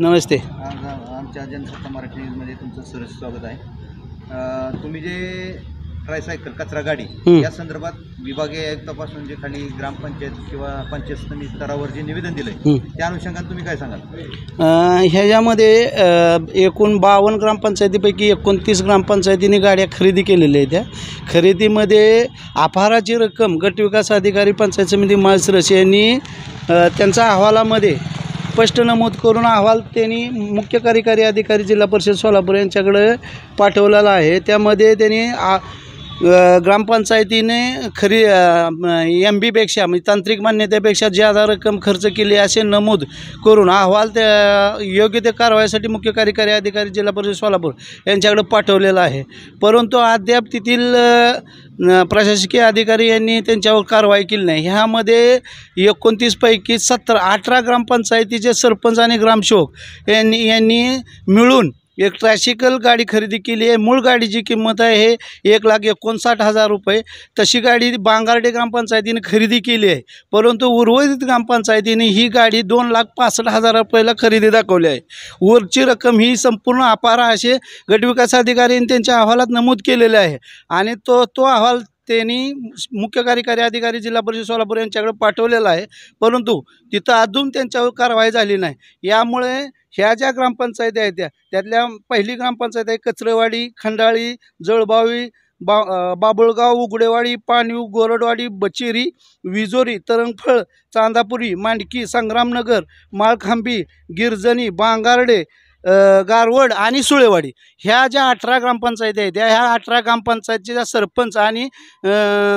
नमस्ते. आज आमच्या जनसत्ता मराठी न्यूजमध्ये तुमचं सहर्ष स्वागत आहे. तुम्ही जे ट्रायसायकल कचरा गाडी या संदर्भात विभागीय आयुक्तापासून जे खाली ग्रामपंचायत किंवा पंचायत समिती स्तरावर जे निवेदन दिलंय त्या अनुषंगाने तुम्ही काय सांगाल? ह्याच्यामध्ये एकूण 52 ग्रामपंचायतीपैकी 29 ग्रामपंचायतींनी गाड्या खरेदी केलेल्या आहेत. त्या खरेदीमध्ये अपाराची रक्कम गटविकास अधिकारी पंचायत समिती माळशिरस यांनी त्यांच्या अहवालामध्ये स्पष्ट नमूद करून अहवाल त्यांनी मुख्य कार्यकारी अधिकारी जिल्हा परिषद सोलापूर यांच्याकडे पाठवलेला आहे. त्यामध्ये त्यांनी ग्रामपंचायतीने MBपेक्षा म्हणजे तांत्रिक मान्यतेपेक्षा ज्यादा रक्कम खर्च केली असे नमूद करून अहवाल त्या योग्य ते कारवाईसाठी मुख्य कार्यकारी अधिकारी जिल्हा परिषद सोलापूर यांच्याकडे पाठवलेला आहे. परंतु अद्याप तेथील प्रशासकीय अधिकारी यांनी त्यांच्यावर कारवाई केली नाही. ह्यामध्ये 29 पैकी 18 ग्रामपंचायतीचे सरपंच आणि ग्रामसेवक यांनी मिळून एक ट्रायसिकल गाडी खरेदी केली आहे. मूळ गाडीची किंमत आहे 1,59,000 रुपये. तशी गाडी बांगार्डे ग्रामपंचायतीने खरेदी केली आहे. परंतु उर्वरित ग्रामपंचायतीने ही गाडी 2,65,000 रुपयाला खरेदी दाखवली आहे. वरची रक्कम ही संपूर्ण अपार असे गटविकास अधिकाऱ्यांनी त्यांच्या अहवालात नमूद केलेले आहे आणि तो अहवाल त्यांनी मुख्य कार्यकारी अधिकारी जिल्हा परिषद सोलापूर यांच्याकडे पाठवलेला आहे. परंतु तिथं अजून त्यांच्यावर कारवाई झाली नाही. यामुळे ह्या ज्या ग्रामपंचायती आहेत त्यातल्या पहिली ग्रामपंचायत आहे कचरेवाडी, खंडाळी, जळबावी, बाबुळगाव, उगडेवाडी, पाणीव, गोरडवाडी, बचेरी, विजोरी, तरंगफळ, चांदापुरी, मांडकी, संग्रामनगर, माळखांबी, गिरजणी, बांगार्डे, गारवड आणि सुळेवाडी ह्या ज्या 18 ग्रामपंचायती आहेत ह्या 18 ग्रामपंचायतीच्या सरपंच आणि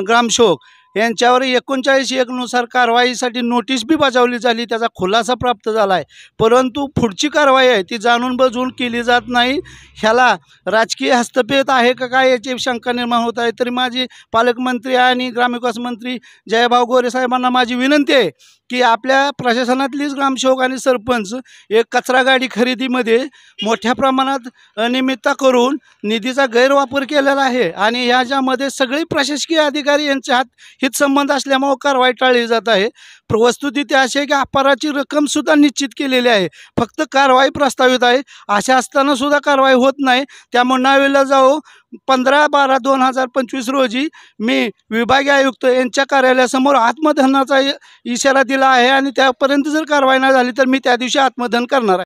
ग्रामसेवक यांच्यावर 39(1) नुसार कारवाईसाठी नोटीस बी बजावली झाली. त्याचा खुलासा प्राप्त झाला आहे. परंतु पुढची कारवाई आहे ती जाणून बुजून केली जात नाही. ह्याला राजकीय हस्तक्षेप आहे का काय याची शंका निर्माण होत आहे. तरी माझी पालकमंत्री आणि ग्रामविकास मंत्री जयभाऊ गोरे साहेबांना माझी विनंती आहे की आपल्या प्रशासनातलीच ग्रामसेवक आणि सरपंच एक कचरा गाडी खरेदीमध्ये मोठ्या प्रमाणात अनियमितता करून निधीचा गैरवापर केलेला आहे आणि ह्याच्यामध्ये सगळे प्रशासकीय अधिकारी यांचे हित संबंध असल्यामुळे कारवाई टाळली जात आहे. वस्तुस्थिती अशी आहे की अपराची रक्कमसुद्धा निश्चित केलेली आहे. फक्त कारवाई प्रस्तावित आहे. अशा असताना सुद्धा कारवाई होत नाही. त्यामुळे नावेला जाऊ 15/12/2025 रोजी मी विभागीय आयुक्त यांच्या कार्यालयासमोर आत्मदहनाचा इशारा दिला आहे आणि त्यापर्यंत जर कारवाई नाही झाली तर मी त्या दिवशी आत्मदहन करणार आहे.